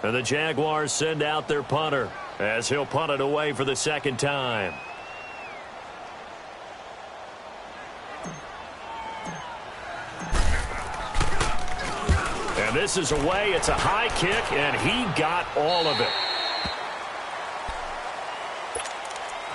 And the Jaguars send out their punter as he'll punt it away for the second time. And this is away. It's a high kick, and he got all of it.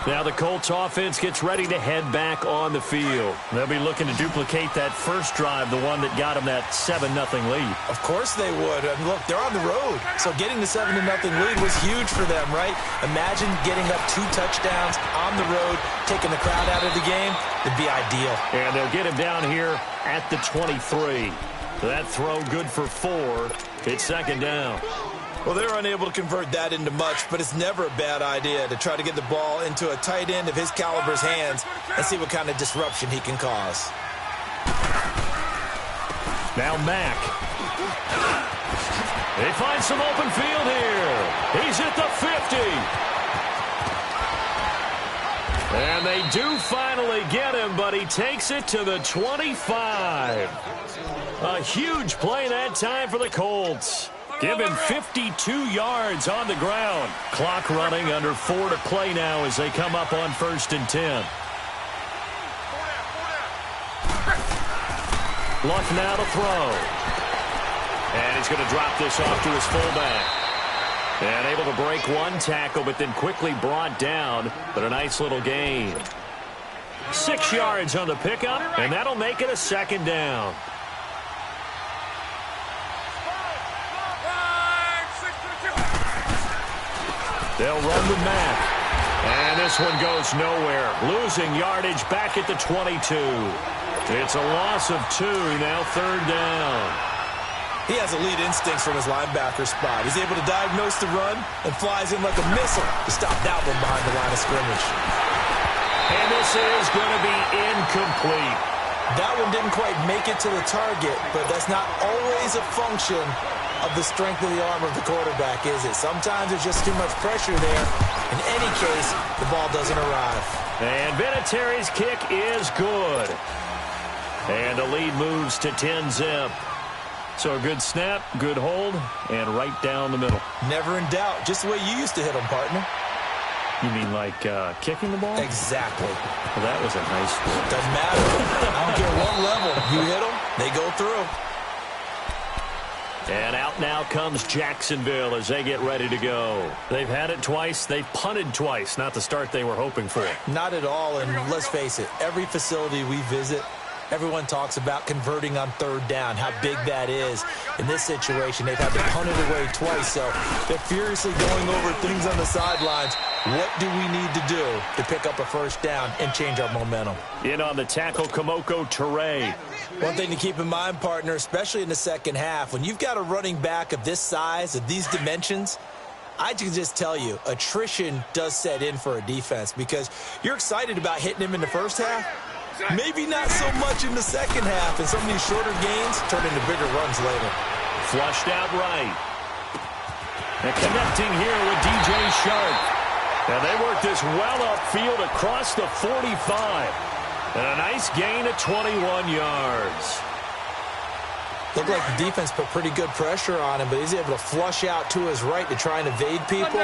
Now the Colts offense gets ready to head back on the field. They'll be looking to duplicate that first drive, the one that got them that 7-0 lead. Of course they would. I mean, look, they're on the road. So getting the 7-0 lead was huge for them, right? Imagine getting up 2 touchdowns on the road, taking the crowd out of the game. It'd be ideal. And they'll get him down here at the 23. That throw good for 4. It's second down. Well, they're unable to convert that into much, but it's never a bad idea to try to get the ball into a tight end of his caliber's hands and see what kind of disruption he can cause. Now Mack. They find some open field here. He's at the 50. And they do finally get him, but he takes it to the 25. A huge play that time for the Colts. Given 52 yards on the ground. Clock running, under 4 to play now as they come up on 1st and 10. Luck now to throw. And he's going to drop this off to his fullback. And able to break one tackle, but then quickly brought down. But a nice little gain. 6 yards on the pickup, and that'll make it a second down. They'll run with Mack. And this one goes nowhere. Losing yardage back at the 22. It's a loss of 2, now 3rd down. He has elite instincts from his linebacker spot. He's able to diagnose the run and flies in like a missile to stop that one behind the line of scrimmage. And this is going to be incomplete. That one didn't quite make it to the target, but that's not always a function of the strength of the arm of the quarterback, is it? Sometimes there's just too much pressure there. In any case, the ball doesn't arrive. And Vinatieri's kick is good. And the lead moves to 10-zip. So a good snap, good hold, and right down the middle. Never in doubt. Just the way you used to hit them, partner. You mean like kicking the ball? Exactly. Well, that was a nice one. Doesn't matter. I don't care what level. You hit them, they go through. And out now comes Jacksonville as they get ready to go. They've had it twice. They've punted twice. Not the start they were hoping for. Not at all, and let's face it, every facility we visit, everyone talks about converting on 3rd down, how big that is. In this situation, they've had to punt it away twice, so they're furiously going over things on the sidelines. What do we need to do to pick up a 1st down and change our momentum? In on the tackle, Kamoko Toure. One thing to keep in mind, partner, especially in the second half, when you've got a running back of this size, of these dimensions, I can just tell you, attrition does set in for a defense because you're excited about hitting him in the first half. Maybe not so much in the second half, and some of these shorter gains turn into bigger runs later. Flushed out right. And connecting here with DJ Shark. And they work this well upfield across the 45. And a nice gain of 21 yards. Looked like the defense put pretty good pressure on him, but he's able to flush out to his right to try and evade people.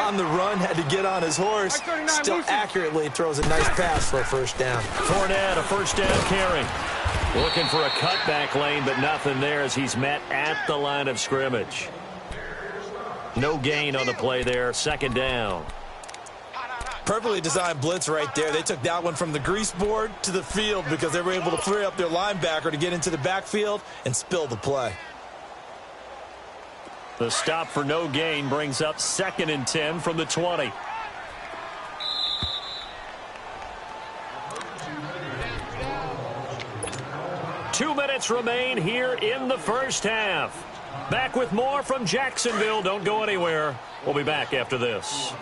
On the run, had to get on his horse. Still accurately throws a nice pass for a 1st down. Fournette, a 1st down carry. Looking for a cutback lane, but nothing there as he's met at the line of scrimmage. No gain on the play there. 2nd down. Perfectly designed blitz right there. They took that one from the grease board to the field because they were able to free up their linebacker to get into the backfield and spill the play. The stop for no gain brings up 2nd and 10 from the 20. Two minutes remain here in the first half. Back with more from Jacksonville. Don't go anywhere. We'll be back after this.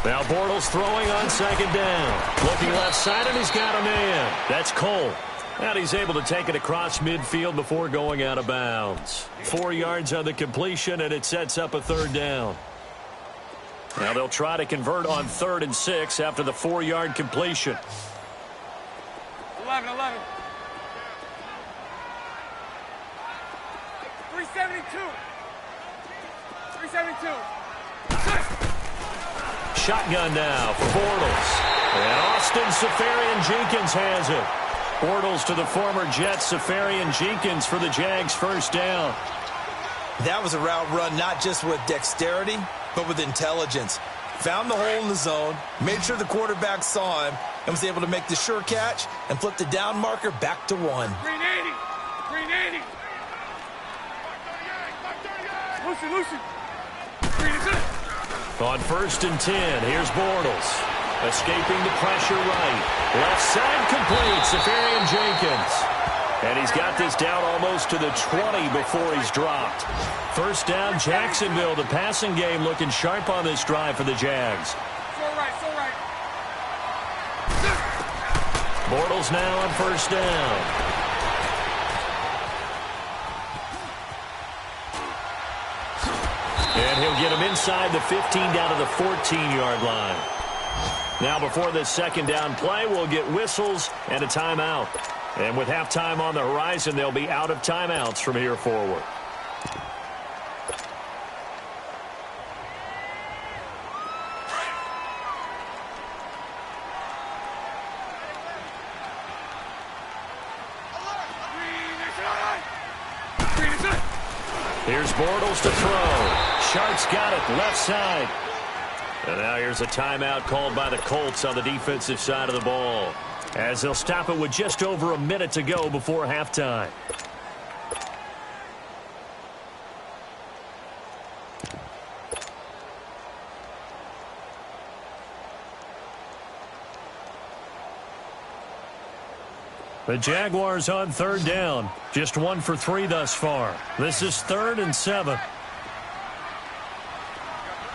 Now Bortles throwing on 2nd down. Looking left side, and he's got a man. That's Cole. And he's able to take it across midfield before going out of bounds. 4 yards on the completion, and it sets up a 3rd down. Now they'll try to convert on 3rd and 6 after the 4-yard completion. 11. Shotgun now for Bortles. And Austin Seferian-Jenkins has it. Bortles to the former Jet Seferian-Jenkins for the Jags' first down. That was a route run not just with dexterity, but with intelligence. Found the hole in the zone, made sure the quarterback saw him, and was able to make the sure catch and flip the down marker back to 1. Green 80. Green 80. Lucy. Green is it. On 1st and 10, here's Bortles. Escaping the pressure right. Left side complete, Seferian-Jenkins. And he's got this down almost to the 20 before he's dropped. First down, Jacksonville. The passing game looking sharp on this drive for the Jags. So right. Bortles now on 1st down. And he'll get him inside the 15 down to the 14-yard line. Now before this second down play, we'll get whistles and a timeout. And with halftime on the horizon, they'll be out of timeouts from here forward. Here's Bortles to throw. Sharp's got it, left side. And now here's a timeout called by the Colts on the defensive side of the ball, as they'll stop it with just over a minute to go before halftime. The Jaguars on 3rd down. Just 1 for 3 thus far. This is 3rd and 7.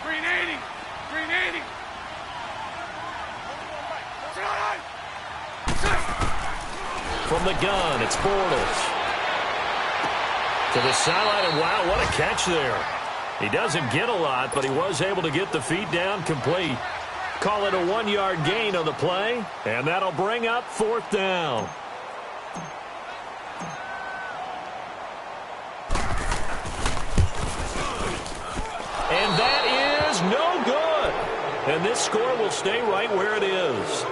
Green 80. Green 80. From the gun, it's Bortles. To the sideline, and wow, what a catch there. He doesn't get a lot, but he was able to get the feet down complete. Call it a 1-yard gain on the play, and that'll bring up 4th down. And that is no good. And this score will stay right where it is.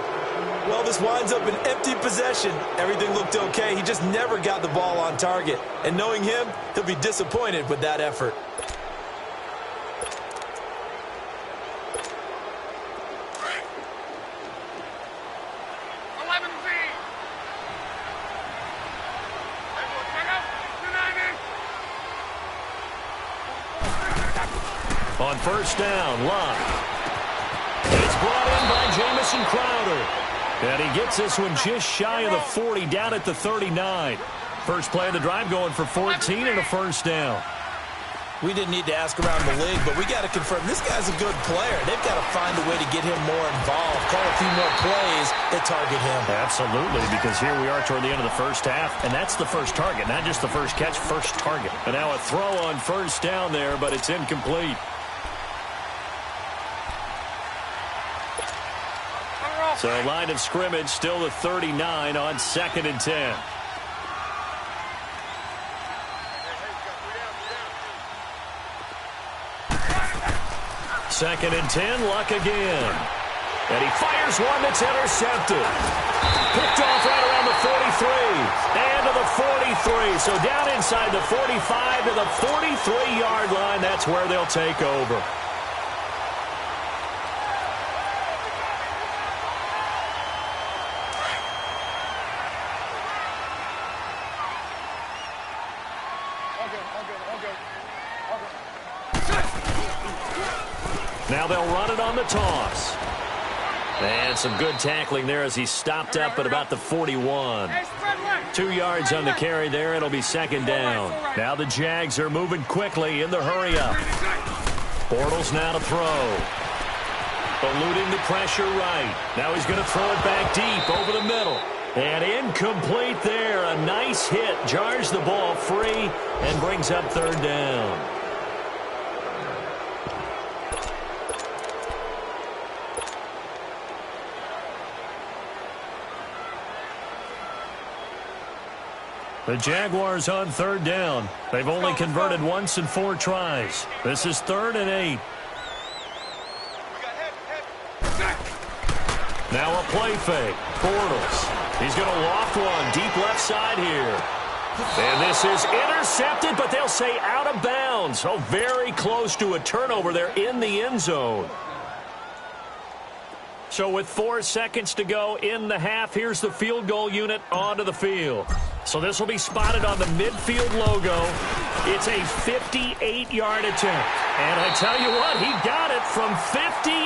Well, this winds up an empty possession. Everything looked okay. He just never got the ball on target. And knowing him, he'll be disappointed with that effort. On 1st down, Luck. It's brought in by Jamison Crowder. And he gets this one just shy of the 40, down at the 39. First play of the drive going for 14 and a 1st down. We didn't need to ask around the league, but we got to confirm this guy's a good player. They've got to find a way to get him more involved, call a few more plays that target him. Absolutely, because here we are toward the end of the first half, and that's the first target, not just the first catch, first target. And now a throw on 1st down there, but it's incomplete. So line of scrimmage still the 39 on 2nd and 10. Second and 10, Luck again. And he fires one that's intercepted. Picked off right around the 43. And to the 43. So down inside the 45 to the 43-yard line. That's where they'll take over. Now they'll run it on the toss. And some good tackling there as he stopped up at about the 41. 2 yards on the carry there. It'll be 2nd down. Now the Jags are moving quickly in the hurry-up. Bortles now to throw. Eluding the pressure right. Now he's going to throw it back deep over the middle. And incomplete there. A nice hit. Jars the ball free and brings up 3rd down. The Jaguars on third down. They've only converted once in 4 tries. This is 3rd and 8. Now a play fake. Bortles. He's going to loft one deep left side here. And this is intercepted, but they'll say out of bounds. Oh, very close to a turnover there in the end zone. So with 4 seconds to go in the half, here's the field goal unit onto the field. So this will be spotted on the midfield logo. It's a 58-yard attempt. And I tell you what, he got it from 58.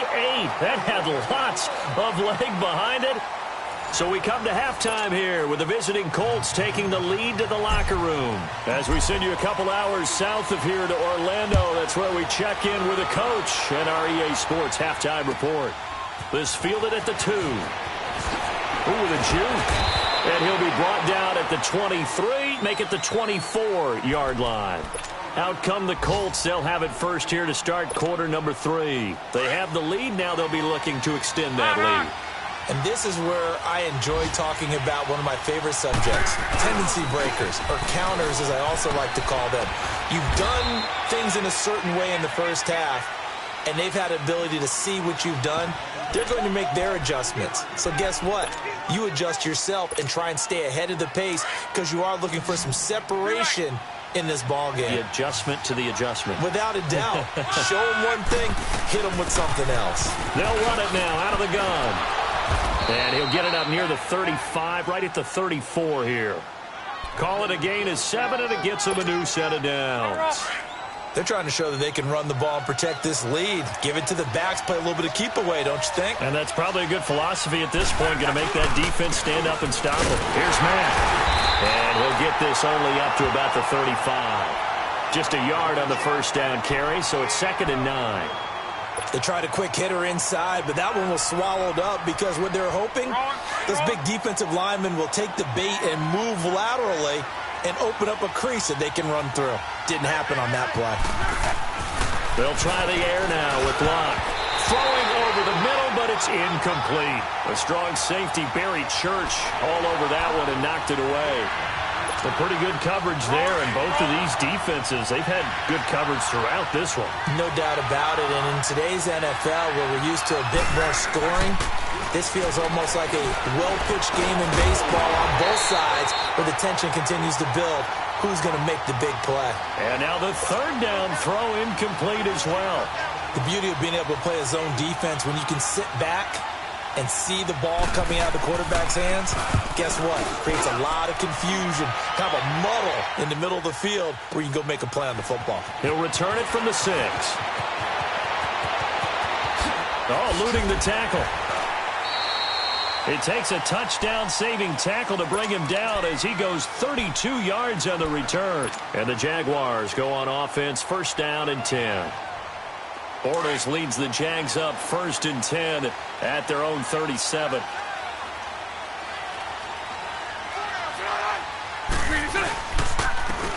That had lots of leg behind it. So we come to halftime here with the visiting Colts taking the lead to the locker room. As we send you a couple hours south of here to Orlando, that's where we check in with the coach and our EA Sports halftime report. This fielded at the 2. Ooh, with a juke. And he'll be brought down at the 23, make it the 24-yard line. Out come the Colts. They'll have it first here to start quarter number 3. They have the lead. Now they'll be looking to extend that lead. And this is where I enjoy talking about one of my favorite subjects, tendency breakers, or counters as I also like to call them. You've done things in a certain way in the first half, and they've had the ability to see what you've done. They're going to make their adjustments. So guess what? You adjust yourself and try and stay ahead of the pace because you are looking for some separation in this ball game. The adjustment to the adjustment. Without a doubt. Show them one thing, hit them with something else. They'll run it now out of the gun. And he'll get it up near the 35, right at the 34 here. Call it a gain of 7, and it gets him a new set of downs. They're trying to show that they can run the ball and protect this lead. Give it to the backs, play a little bit of keep away, don't you think? And that's probably a good philosophy at this point, going to make that defense stand up and stop it. Here's Matt. And he'll get this only up to about the 35. Just a yard on the first down carry, so it's 2nd and 9. They tried a quick hitter inside, but that one was swallowed up because what they're hoping, those big defensive linemen will take the bait and move laterally and open up a crease that they can run through. Didn't happen on that play. They'll try the air now with Locke. Throwing over the middle, but it's incomplete. A strong safety, Barry Church, all over that one and knocked it away. Some pretty good coverage there, and both of these defenses, they've had good coverage throughout this one. No doubt about it, and in today's NFL, where we're used to a bit more scoring, this feels almost like a well-pitched game in baseball on both sides, where the tension continues to build. Who's going to make the big play? And now the 3rd down throw incomplete as well. The beauty of being able to play a zone defense when you can sit back and see the ball coming out of the quarterback's hands, guess what? Creates a lot of confusion, kind of a muddle in the middle of the field where you can go make a play on the football. He'll return it from the 6. Oh, eluding the tackle. It takes a touchdown-saving tackle to bring him down as he goes 32 yards on the return. And the Jaguars go on offense, 1st down and 10. Bortles leads the Jags up 1st and 10 at their own 37.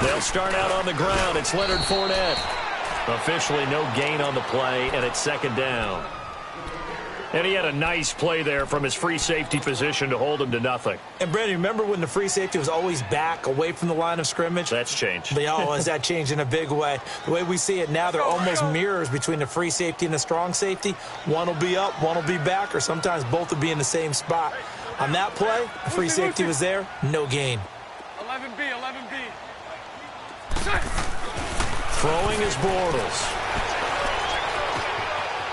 They'll start out on the ground. It's Leonard Fournette. Officially no gain on the play, and it's 2nd down. And he had a nice play there from his free safety position to hold him to nothing. And, Brandon, remember when the free safety was always back away from the line of scrimmage? That's changed. Has that changed in a big way? The way we see it now, they're almost mirrors between the free safety and the strong safety. One will be up, one will be back, or sometimes both will be in the same spot. On that play, the free safety was there, no gain. 11B, 11B. Throwing is Bortles.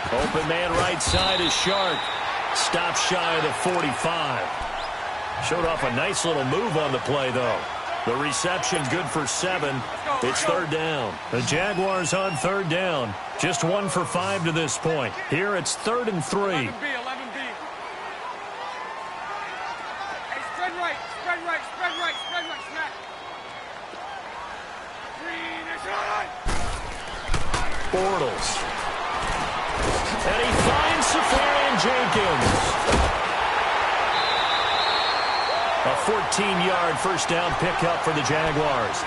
Open man right side is Shark. Stops shy of the 45. Showed off a nice little move on the play, though. The reception good for 7. It's 3rd down. The Jaguars on 3rd down. Just 1 for 5 to this point. Here it's 3rd and 3. 11B, 11B. Hey, spread right, spread right, spread right, spread right, snap. Green is on. Bortles. And he finds Safarian Jenkins. A 14-yard 1st down pickup for the Jaguars.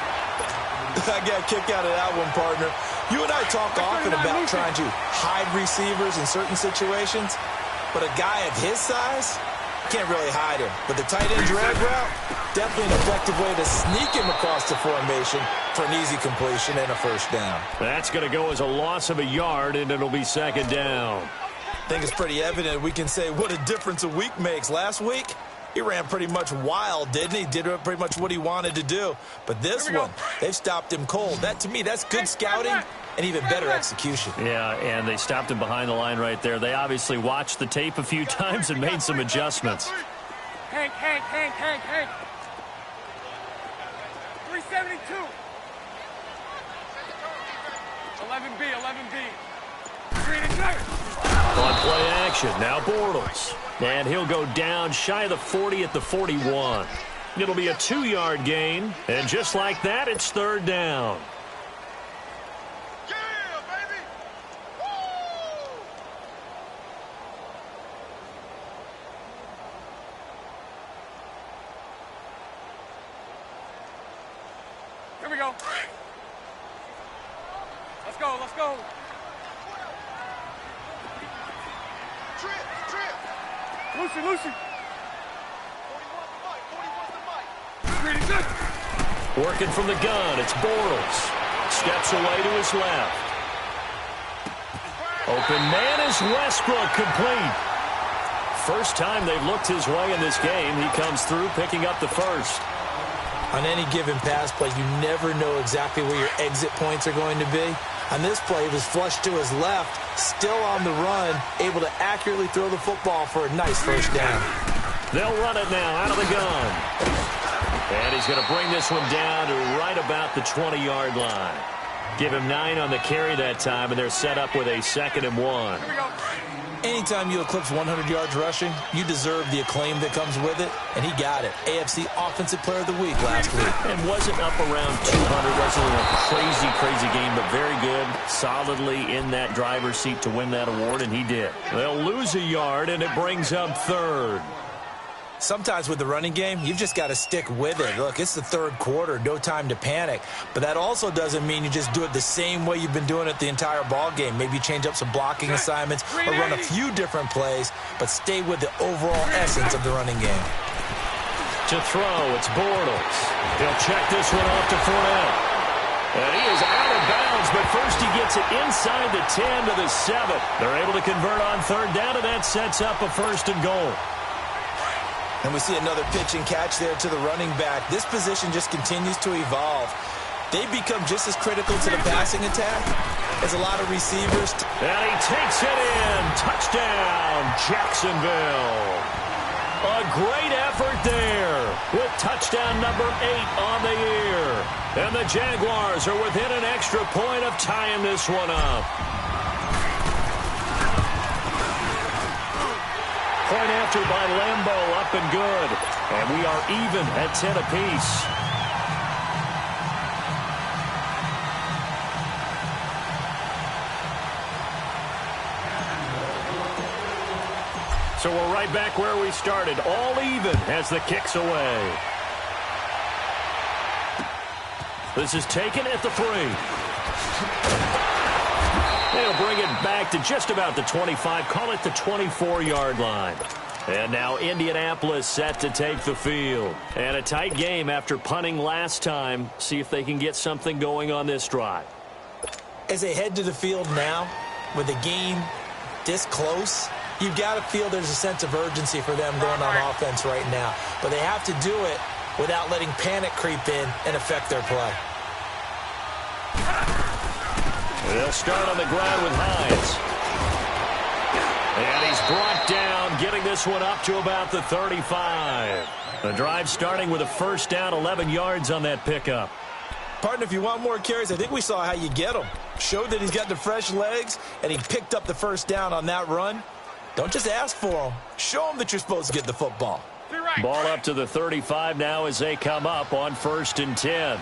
I got a kick out of that one, partner. You and I talk often about trying to hide receivers in certain situations, but a guy of his size, Can't really hide him. But the tight end drag route, definitely an effective way to sneak him across the formation for an easy completion and a first down. That's going to go as a loss of a yard, and it'll be second down. I think it's pretty evident we can say what a difference a week makes. Last week, he ran pretty much wild, didn't he? Did pretty much what he wanted to do. But this one, they've stopped him cold. That, to me, that's good scouting and even better execution. Yeah, and they stopped him behind the line right there. They obviously watched the tape a few times and made some adjustments. Hank. 372. 11B. Green and good. On play action, now Bortles. And he'll go down shy of the 40 at the 41. It'll be a 2-yard gain. And just like that, it's third down. Yeah, baby. Woo! Here we go. Let's go. Trip. Lucy. 41 the mic. Working from the gun, it's Bortles. Steps away to his left. Open man is Westbrook, complete. First time they've looked his way in this game. He comes through, picking up the first. On any given pass play, you never know exactly where your exit points are going to be. On this play, he was flushed to his left, still on the run, able to accurately throw the football for a nice first down. They'll run it now out of the gun. And he's going to bring this one down to right about the 20-yard line. Give him 9 on the carry that time, and they're set up with a 2nd and 1. Anytime you eclipse 100 yards rushing, you deserve the acclaim that comes with it, and he got it. AFC Offensive Player of the Week last week. And wasn't up around 200. Wasn't a crazy game, but very good. Solidly in that driver's seat to win that award, and he did. They'll lose a yard, and it brings up third. Sometimes with the running game, you've just got to stick with it. Look, it's the third quarter, no time to panic. But that also doesn't mean you just do it the same way you've been doing it the entire ball game. Maybe change up some blocking assignments or run a few different plays, but stay with the overall essence of the running game. To throw, it's Bortles. He'll check this one off to Fournette. And he is out of bounds, but first he gets it inside the 10 to the 7. They're able to convert on third down, and that sets up a 1st and goal. And we see another pitch and catch there to the running back. This position just continues to evolve. They become just as critical to the passing attack as a lot of receivers. And he takes it in. Touchdown, Jacksonville. A great effort there with touchdown number 8 on the year. And the Jaguars are within an extra point of tying this one up. Point after by Lambeau, up and good. And we are even at 10 apiece. So we're right back where we started. All even as the kick's away. This is taken at the 3. They'll bring it back to just about the 25. Call it the 24-yard line. And now Indianapolis set to take the field. And a tight game after punting last time. See if they can get something going on this drive. As they head to the field now, with the game this close, you've got to feel there's a sense of urgency for them going on offense right now. But they have to do it without letting panic creep in and affect their play. They'll start on the ground with Hines. And he's brought down, getting this one up to about the 35. The drive starting with a first down, 11 yards on that pickup. Partner, if you want more carries, I think we saw how you get them. Showed that he's got the fresh legs, and he picked up the first down on that run. Don't just ask for them. Show them that you're supposed to get the football. Ball up to the 35 now as they come up on 1st and 10.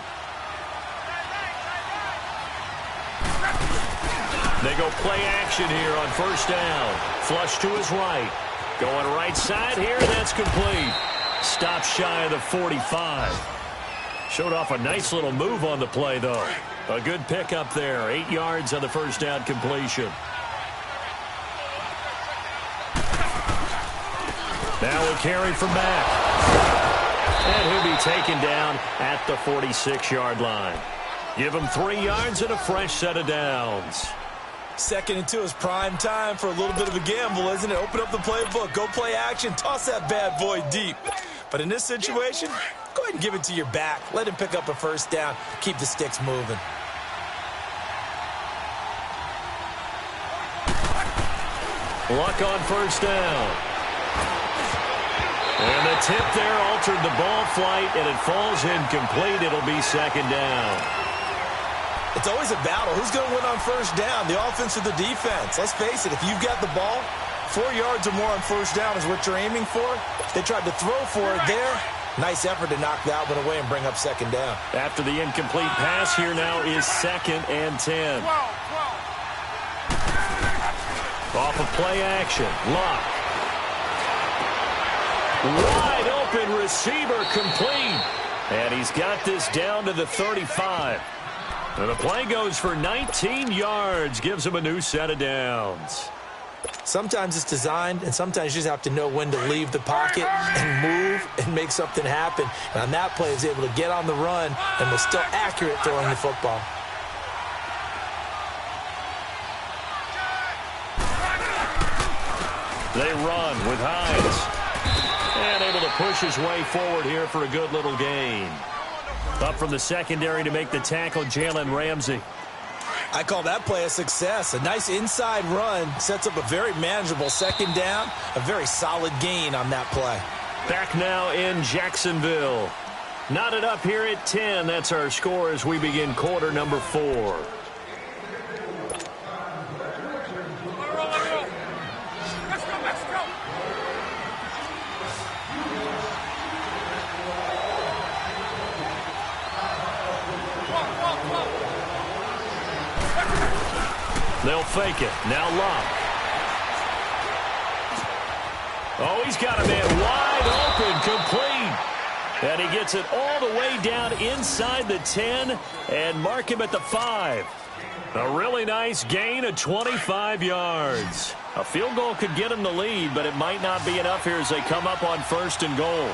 They go play action here on first down. Flush to his right. Going right side here, that's complete. Stop shy of the 45. Showed off a nice little move on the play, though. A good pickup there. 8 yards on the first down completion. Now a carry from Mack. And he'll be taken down at the 46-yard line. Give him 3 yards and a fresh set of downs. 2nd and 2 is prime time for a little bit of a gamble, isn't it? Open up the playbook, go play action, toss that bad boy deep. But in this situation, go ahead and give it to your back. Let him pick up a first down. Keep the sticks moving. Luck on first down. And the tip there altered the ball flight, and it falls incomplete. It'll be 2nd down. It's always a battle. Who's going to win on first down, the offense or the defense? Let's face it, if you've got the ball, 4 yards or more on first down is what you're aiming for. They tried to throw for it there. Nice effort to knock that one away and bring up 2nd down. After the incomplete pass, here now is 2nd and 10. Off of play action, Luck. Wide open receiver complete. And he's got this down to the 35. And the play goes for 19 yards, gives him a new set of downs. Sometimes it's designed, and sometimes you just have to know when to leave the pocket and move and make something happen. And on that play, he was able to get on the run and was still accurate throwing the football. They run with Hines. And able to push his way forward here for a good little gain. Up from the secondary to make the tackle, Jalen Ramsey. I call that play a success. A nice inside run sets up a very manageable 2nd down. A very solid gain on that play. Back now in Jacksonville. Knotted up here at 10. That's our score as we begin quarter number 4. They'll fake it. Now Luck. Oh, he's got a man wide open, complete. And he gets it all the way down inside the 10 and mark him at the 5. A really nice gain of 25 yards. A field goal could get him the lead, but it might not be enough here as they come up on 1st and goal.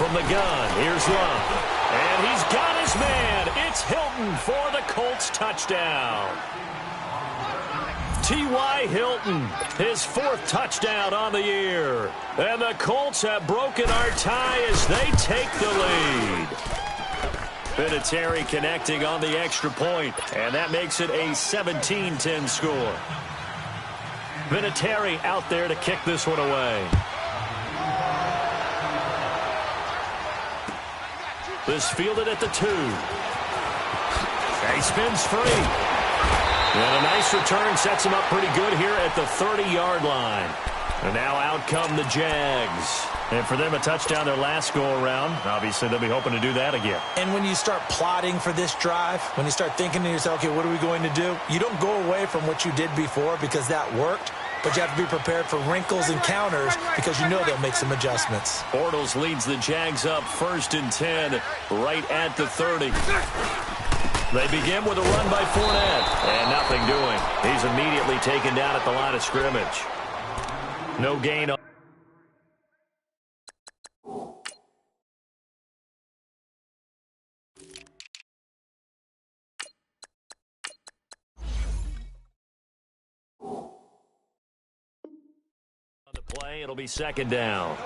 From the gun, here's Luck. And he's got his man. It's Hilton for the Colts touchdown. T.Y. Hilton, his 4th touchdown on the year. And the Colts have broken our tie as they take the lead. Vinatieri connecting on the extra point, and that makes it a 17-10 score. Vinatieri out there to kick this one away. This fielded at the 2. He spins free. And a nice return sets him up pretty good here at the 30-yard line. And now out come the Jags. And for them, a touchdown their last go-around. Obviously, they'll be hoping to do that again. And when you start plotting for this drive, when you start thinking to yourself, okay, what are we going to do? You don't go away from what you did before because that worked. But you have to be prepared for wrinkles and counters because you know they'll make some adjustments. Bortles leads the Jags up 1st and 10 right at the 30. They begin with a run by Fournette. And nothing doing. He's immediately taken down at the line of scrimmage. No gain on the play. It'll be 2nd down.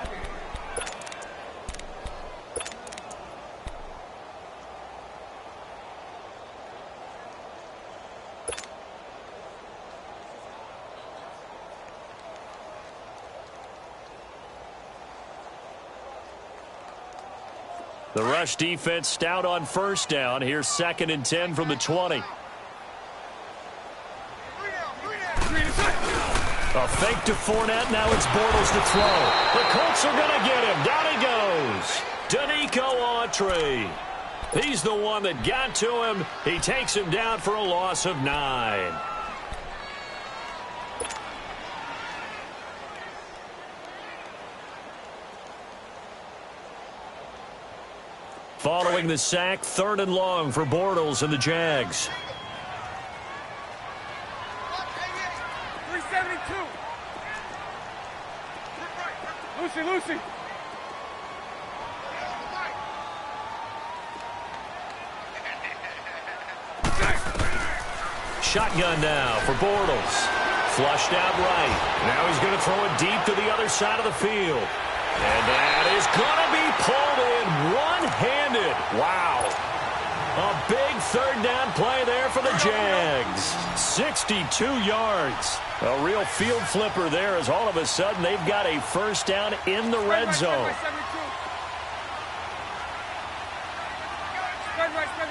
The rush defense stout on 1st down. Here's 2nd and 10 from the 20. A fake to Fournette. Now it's Bortles to throw. The Colts are going to get him. Down he goes. Danico Autry. He's the one that got to him. He takes him down for a loss of 9. Following the sack, 3rd and long for Bortles and the Jags. 372. Lucy. Shotgun now for Bortles. Flushed out right. Now he's going to throw it deep to the other side of the field. And that is going to be pulled in one-handed. Wow. A big 3rd down play there for the Jags. 62 yards. A real field flipper there as all of a sudden they've got a 1st down in the red zone. Spread right, 72.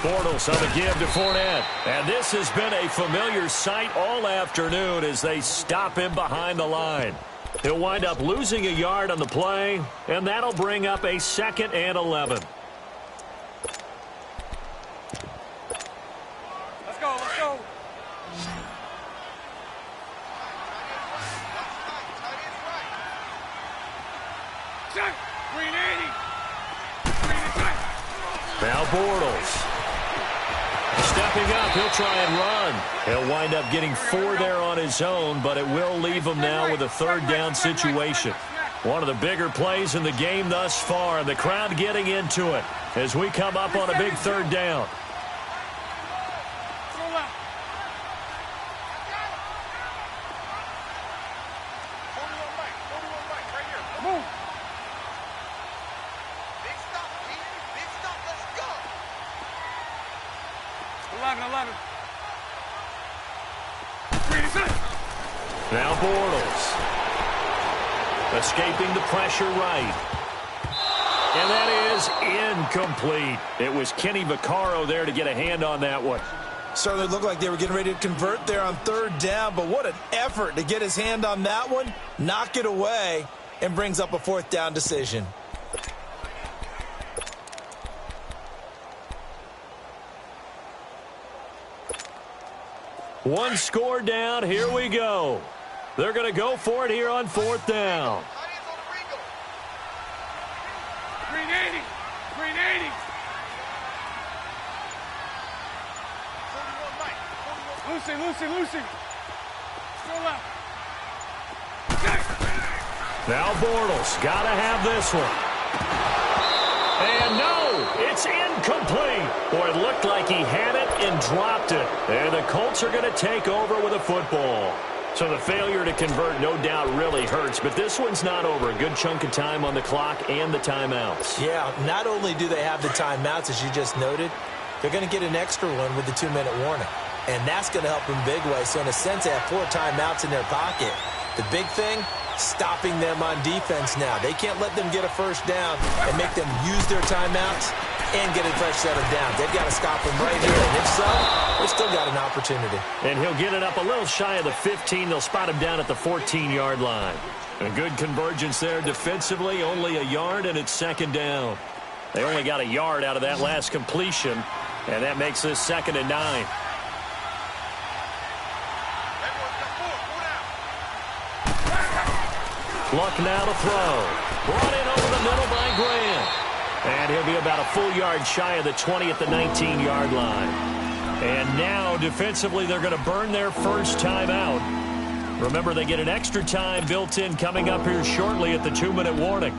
Bortles on the give to Fournette. And this has been a familiar sight all afternoon as they stop him behind the line. He'll wind up losing a yard on the play, and that'll bring up a 2nd and 11. Let's go. Check. Green 80. Now Bortles. Stepping up, he'll try and run. He'll wind up getting 4 there on his own, but it will leave him now with a 3rd down situation. One of the bigger plays in the game thus far, and the crowd getting into it as we come up on a big 3rd down. Move. 11. Now Bortles. Escaping the pressure right. And that is incomplete. It was Kenny Vaccaro there to get a hand on that one. Certainly looked like they were getting ready to convert there on 3rd down, but what an effort to get his hand on that one, knock it away, and brings up a 4th down decision. One score down. Here we go. They're going to go for it here on 4th down. Green 80. Lucy. Still left. Now Bortles. Got to have this one. And no, it's incomplete. Boy, it looked like he had it and dropped it. And the Colts are going to take over with a football. So the failure to convert no doubt really hurts, but this one's not over. A good chunk of time on the clock and the timeouts. Yeah, not only do they have the timeouts, as you just noted, they're going to get an extra one with the 2-minute warning. And that's going to help them big way. So in a sense, they have 4 timeouts in their pocket. The big thing, stopping them on defense now. They can't let them get a 1st down and make them use their timeouts and get a fresh set of downs. They've got to stop them right here. And if so, they've still got an opportunity. And he'll get it up a little shy of the 15. They'll spot him down at the 14-yard line. A good convergence there defensively, only a yard, and it's 2nd down. They only got a yard out of that last completion, and that makes this 2nd and 9. Luck now to throw. Brought in over the middle by Graham. And he'll be about a full yard shy of the 20 at the 19-yard line. And now, defensively, they're going to burn their 1st timeout. Remember, they get an extra time built in coming up here shortly at the 2-minute warning.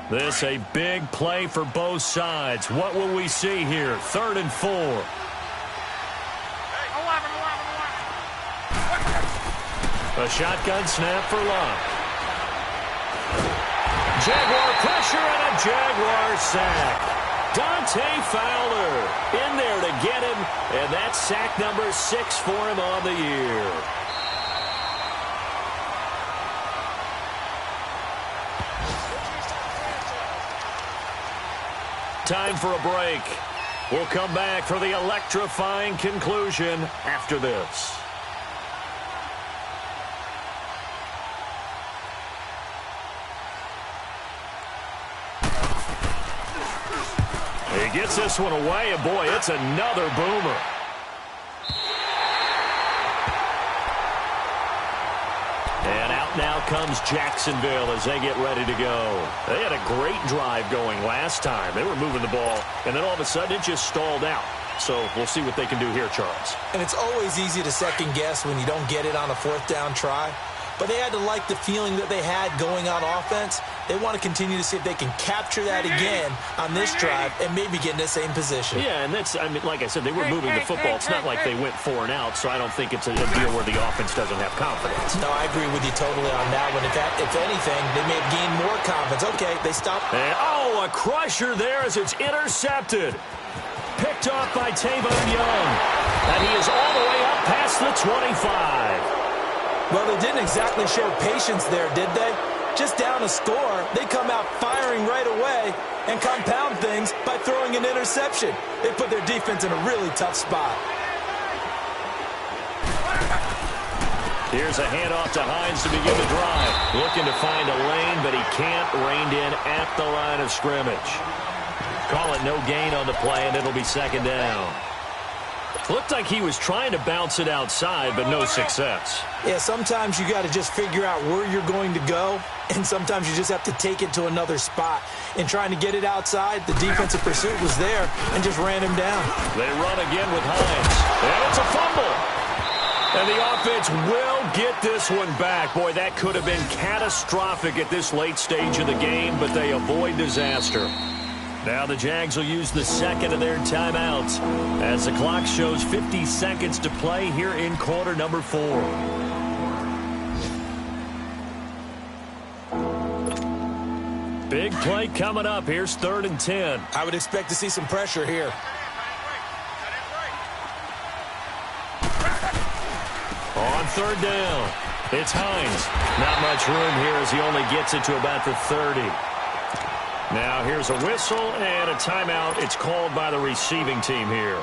This a big play for both sides. What will we see here? 3rd and 4. 11. A shotgun snap for Luck. Jaguar pressure and a Jaguar sack. Dante Fowler in there to get him, and that's sack number 6 for him on the year. Time for a break. We'll come back for the electrifying conclusion after this. He gets this one away, and boy, it's another boomer. comes Jacksonville as they get ready to go. They had a great drive going last time. They were moving the ball, and then all of a sudden it just stalled out. So we'll see what they can do here, Charles. And it's always easy to second guess when you don't get it on a fourth down try. But they had to like the feeling that they had going on offense. They want to continue to see if they can capture that again on this drive and maybe get in the same position. Yeah, and that's, I mean, like I said, they were moving the football. It's not like they went 4 and out, so I don't think it's a deal where the offense doesn't have confidence. No, I agree with you totally on that one. If anything, they may have gained more confidence. Okay, they stopped. And, a crusher there as it's intercepted. Picked off by Tavon Young. And he is all the way up past the 25. Well, they didn't exactly show patience there, did they? Just down a score, they come out firing right away and compound things by throwing an interception. They put their defense in a really tough spot. Here's a handoff to Hines to begin the drive. Looking to find a lane, but he can't. Reined in at the line of scrimmage. Call it no gain on the play, and it'll be second down. Looked like he was trying to bounce it outside, but no success. Yeah, sometimes you got to just figure out where you're going to go, and sometimes you just have to take it to another spot. In trying to get it outside, the defensive pursuit was there and just ran him down. They run again with Hines, and it's a fumble. And the offense will get this one back. Boy, that could have been catastrophic at this late stage of the game, but they avoid disaster. Now the Jags will use the second of their timeouts as the clock shows 50 seconds to play here in quarter number 4. Big play coming up. Here's 3rd and 10. I would expect to see some pressure here. On 3rd down, it's Hines. Not much room here as he only gets it to about the 30. Now here's a whistle and a timeout. It's called by the receiving team here,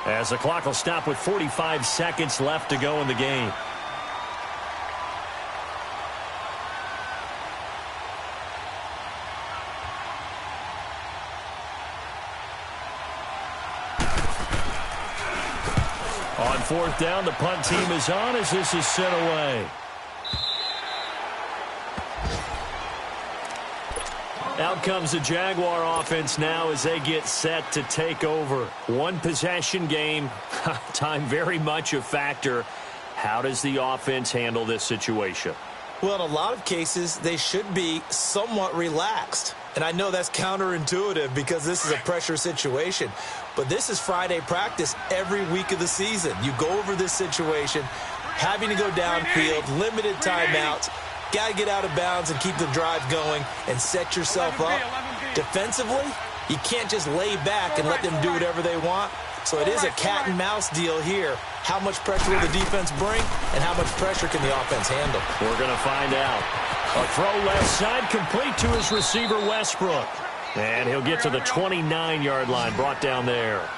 as the clock will stop with 45 seconds left to go in the game. On 4th down, the punt team is on as this is sent away. Out comes the Jaguar offense now as they get set to take over. One possession game, time very much a factor. How does the offense handle this situation? Well, in a lot of cases, they should be somewhat relaxed. And I know that's counterintuitive because this is a pressure situation. But this is Friday practice every week of the season. You go over this situation, having to go downfield, limited timeouts. Got to get out of bounds and keep the drive going and set yourself up. Defensively, you can't just lay back and let them do whatever they want. So it is a cat and mouse deal here. How much pressure will the defense bring and how much pressure can the offense handle? We're going to find out. A throw left side complete to his receiver, Westbrook. And he'll get to the 29-yard line, brought down there.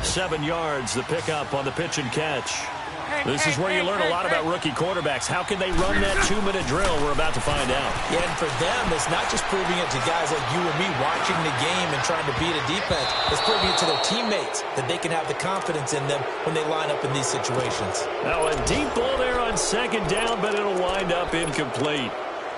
7 yards, the pickup on the pitch and catch. This is where you learn a lot about rookie quarterbacks. How can they run that 2-minute drill? We're about to find out. Yeah, and for them, it's not just proving it to guys like you and me watching the game and trying to beat a defense. It's proving it to their teammates that they can have the confidence in them when they line up in these situations. Now a deep ball there on 2nd down, but it'll wind up incomplete.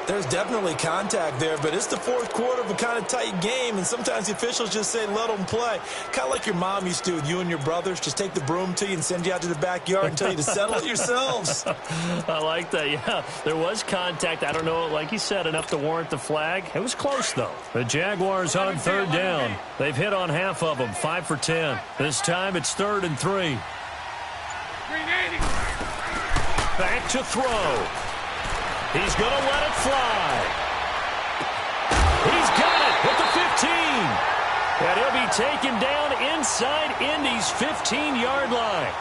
There's definitely contact there, but it's the 4th quarter of a kind of tight game, and sometimes the officials just say, let them play. Kind of like your mom used to with you and your brothers. Just take the broom to you and send you out to the backyard and tell you to settle it yourselves. I like that, yeah. There was contact. I don't know, like you said, enough to warrant the flag. It was close, though. The Jaguars on 3rd down. They've hit on half of them, 5 for 10. This time it's 3rd and 3. Back to throw. He's going to let it fly. He's got it at the 15. And he'll be taken down inside Indy's 15-yard line.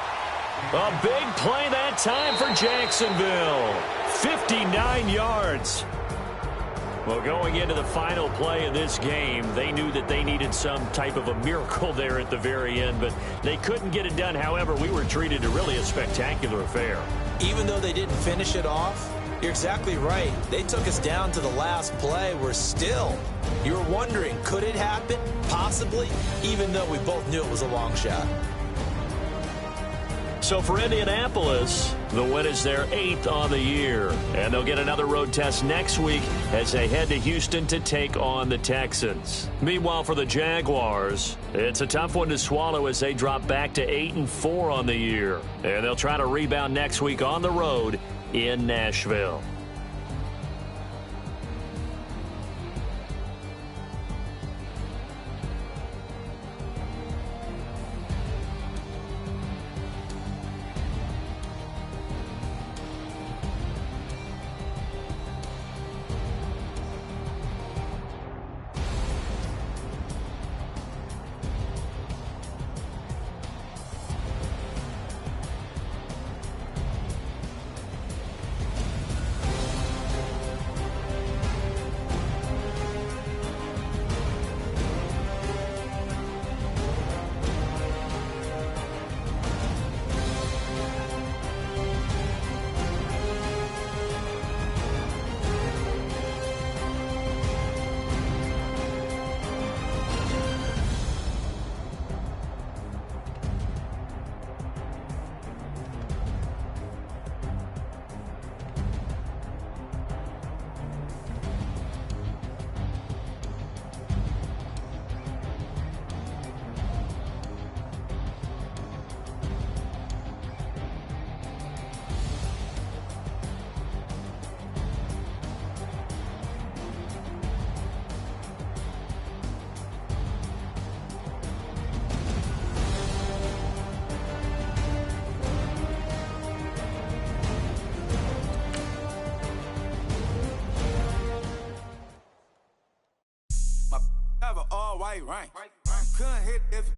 A big play that time for Jacksonville. 59 yards. Well, going into the final play of this game, they knew that they needed some type of a miracle there at the very end, but they couldn't get it done. However, we were treated to really a spectacular affair. Even though they didn't finish it off, you're exactly right. They took us down to the last play. We're still, you were wondering, could it happen? Possibly, even though we both knew it was a long shot. So for Indianapolis, the win is their 8th on the year. And they'll get another road test next week as they head to Houston to take on the Texans. Meanwhile, for the Jaguars, it's a tough one to swallow as they drop back to 8-4 on the year. And they'll try to rebound next week on the road in Nashville. Have an all-white rank. Couldn't hit if